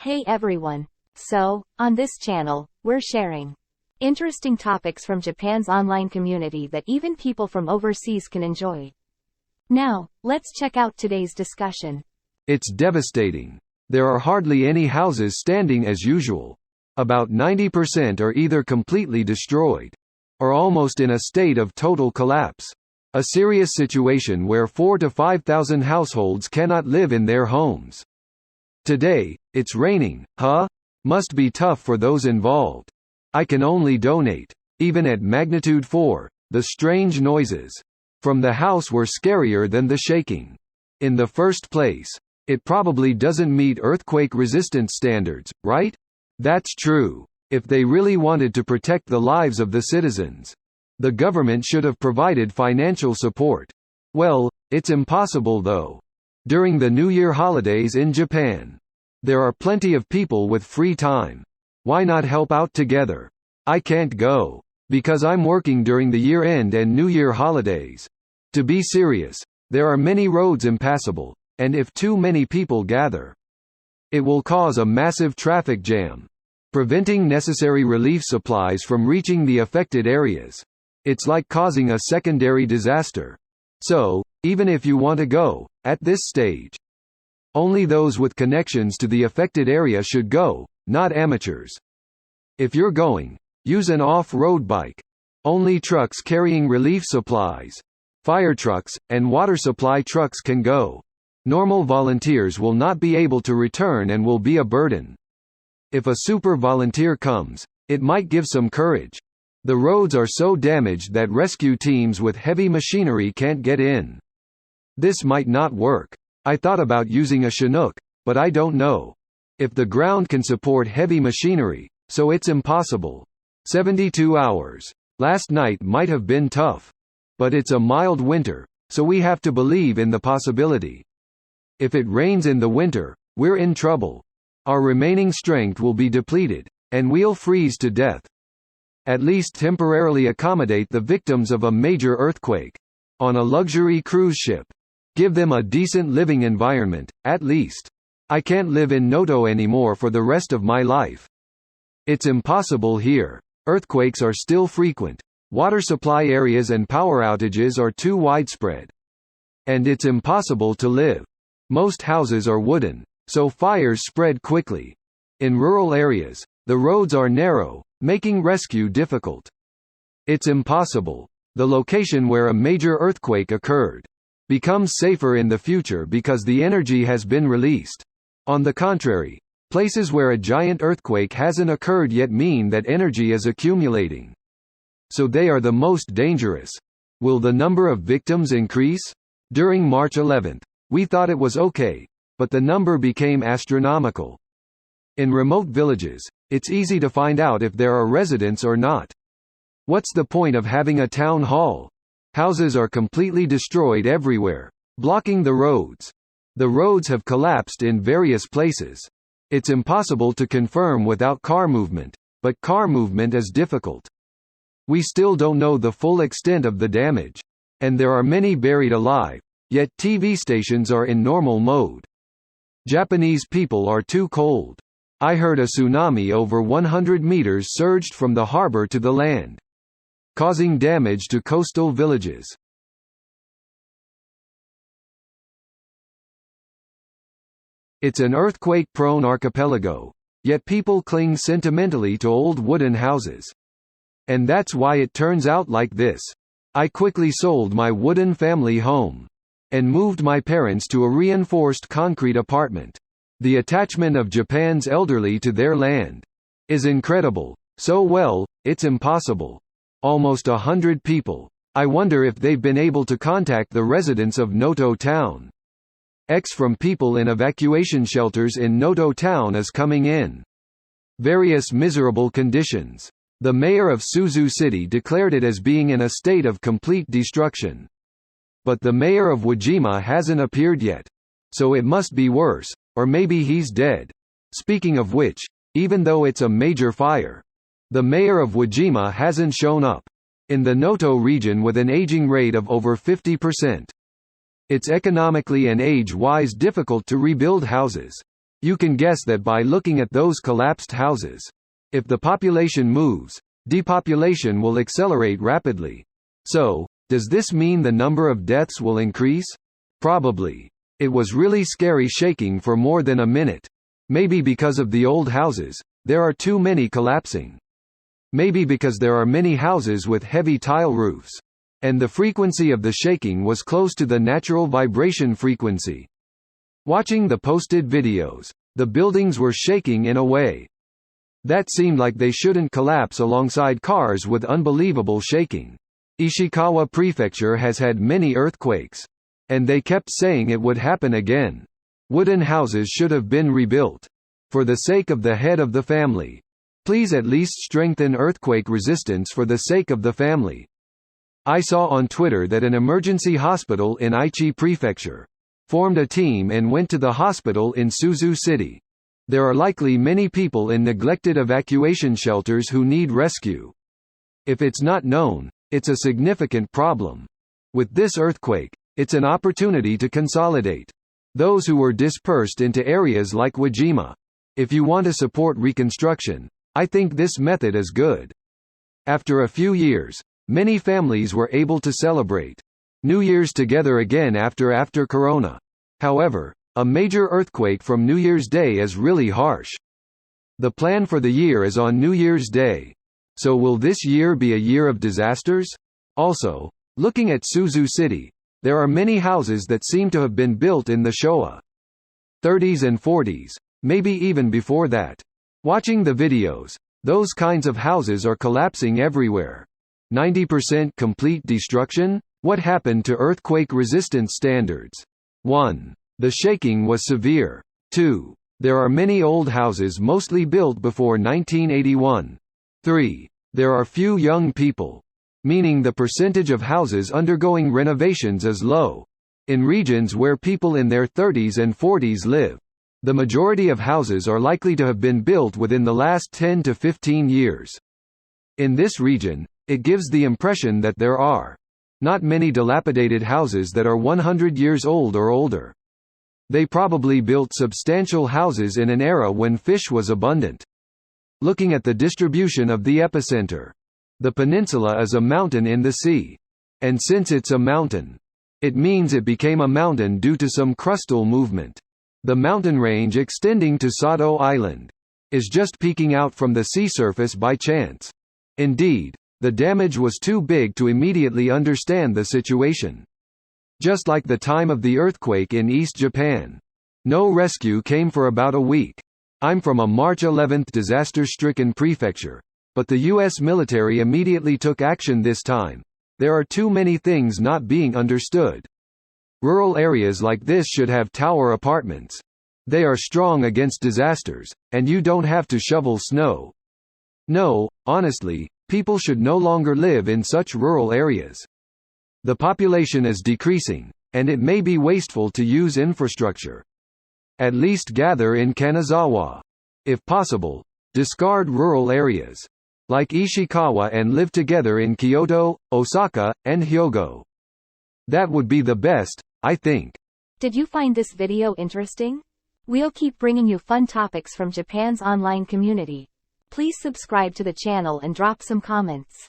Hey everyone. So, on this channel, we're sharing interesting topics from Japan's online community that even people from overseas can enjoy. Now, let's check out today's discussion. It's devastating. There are hardly any houses standing as usual. About 90% are either completely destroyed or almost in a state of total collapse. A serious situation where 4,000 to 5,000 households cannot live in their homes. Today, it's raining, huh? Must be tough for those involved. I can only donate. Even at magnitude 4, the strange noises from the house were scarier than the shaking. In the first place, it probably doesn't meet earthquake resistance standards, right? That's true. If they really wanted to protect the lives of the citizens, the government should have provided financial support. Well, it's impossible though. During the New Year holidays in Japan, there are plenty of people with free time. Why not help out together? I can't go, because I'm working during the year-end and New Year holidays. To be serious, there are many roads impassable, and if too many people gather, it will cause a massive traffic jam, preventing necessary relief supplies from reaching the affected areas. It's like causing a secondary disaster. So, even if you want to go, at this stage, only those with connections to the affected area should go, not amateurs. If you're going, use an off-road bike. Only trucks carrying relief supplies, fire trucks, and water supply trucks can go. Normal volunteers will not be able to return and will be a burden. If a super volunteer comes, it might give some courage. The roads are so damaged that rescue teams with heavy machinery can't get in. This might not work. I thought about using a Chinook, but I don't know if the ground can support heavy machinery, so it's impossible. 72 hours. Last night might have been tough. But it's a mild winter, so we have to believe in the possibility. If it rains in the winter, we're in trouble. Our remaining strength will be depleted, and we'll freeze to death. At least temporarily accommodate the victims of a major earthquake on a luxury cruise ship. Give them a decent living environment, at least. I can't live in Noto anymore for the rest of my life. It's impossible here. Earthquakes are still frequent. Water supply areas and power outages are too widespread. And it's impossible to live. Most houses are wooden, so fires spread quickly. In rural areas, the roads are narrow, making rescue difficult. It's impossible. The location where a major earthquake occurred becomes safer in the future because the energy has been released. On the contrary, places where a giant earthquake hasn't occurred yet mean that energy is accumulating. So they are the most dangerous. Will the number of victims increase? During March 11th, we thought it was okay, but the number became astronomical. In remote villages, it's easy to find out if there are residents or not. What's the point of having a town hall? Houses are completely destroyed everywhere, blocking the roads. The roads have collapsed in various places. It's impossible to confirm without car movement, but car movement is difficult. We still don't know the full extent of the damage. And there are many buried alive, yet TV stations are in normal mode. Japanese people are too cold. I heard a tsunami over 100 meters surged from the harbor to the land, causing damage to coastal villages. It's an earthquake-prone archipelago, yet people cling sentimentally to old wooden houses. And that's why it turns out like this. I quickly sold my wooden family home and moved my parents to a reinforced concrete apartment. The attachment of Japan's elderly to their land is incredible. So well, it's impossible. Almost 100 people. I wonder if they've been able to contact the residents of Noto town. X from people in evacuation shelters in Noto town is coming in various miserable conditions. The mayor of Suzu City declared it as being in a state of complete destruction. But the mayor of Wajima hasn't appeared yet. So it must be worse, or maybe he's dead. Speaking of which, even though it's a major fire, the mayor of Wajima hasn't shown up. In the Noto region with an aging rate of over 50%. It's economically and age-wise difficult to rebuild houses. You can guess that by looking at those collapsed houses. If the population moves, depopulation will accelerate rapidly. So, does this mean the number of deaths will increase? Probably. It was really scary shaking for more than a minute. Maybe because of the old houses, there are too many collapsing. Maybe because there are many houses with heavy tile roofs. And the frequency of the shaking was close to the natural vibration frequency. Watching the posted videos, the buildings were shaking in a way that seemed like they shouldn't collapse alongside cars with unbelievable shaking. Ishikawa Prefecture has had many earthquakes. And they kept saying it would happen again. Wooden houses should have been rebuilt. For the sake of the head of the family. Please at least strengthen earthquake resistance for the sake of the family. I saw on Twitter that an emergency hospital in Aichi Prefecture formed a team and went to the hospital in Suzu City. There are likely many people in neglected evacuation shelters who need rescue. If it's not known, it's a significant problem. With this earthquake, it's an opportunity to consolidate those who were dispersed into areas like Wajima. If you want to support reconstruction, I think this method is good. After a few years, many families were able to celebrate New Year's together again after Corona. However, a major earthquake from New Year's Day is really harsh. The plan for the year is on New Year's Day. So will this year be a year of disasters? Also, looking at Suzu City, there are many houses that seem to have been built in the Showa 30s and 40s, maybe even before that. Watching the videos, those kinds of houses are collapsing everywhere. 90% complete destruction? What happened to earthquake resistance standards? 1. The shaking was severe. 2. There are many old houses mostly built before 1981. 3. There are few young people. Meaning the percentage of houses undergoing renovations is low. In regions where people in their 30s and 40s live, the majority of houses are likely to have been built within the last 10 to 15 years. In this region, it gives the impression that there are not many dilapidated houses that are 100 years old or older. They probably built substantial houses in an era when fish was abundant. Looking at the distribution of the epicenter, the peninsula is a mountain in the sea. And since it's a mountain, it means it became a mountain due to some crustal movement. The mountain range extending to Sato Island is just peeking out from the sea surface by chance. Indeed, the damage was too big to immediately understand the situation. Just like the time of the earthquake in East Japan. No rescue came for about a week. I'm from a March 11 disaster-stricken prefecture. But the U.S. military immediately took action this time. There are too many things not being understood. Rural areas like this should have tower apartments. They are strong against disasters, and you don't have to shovel snow. No, honestly, people should no longer live in such rural areas. The population is decreasing, and it may be wasteful to use infrastructure. At least gather in Kanazawa. If possible, discard rural areas like Ishikawa and live together in Kyoto, Osaka, and Hyogo. That would be the best, I think. Did you find this video interesting? We'll keep bringing you fun topics from Japan's online community. Please subscribe to the channel and drop some comments.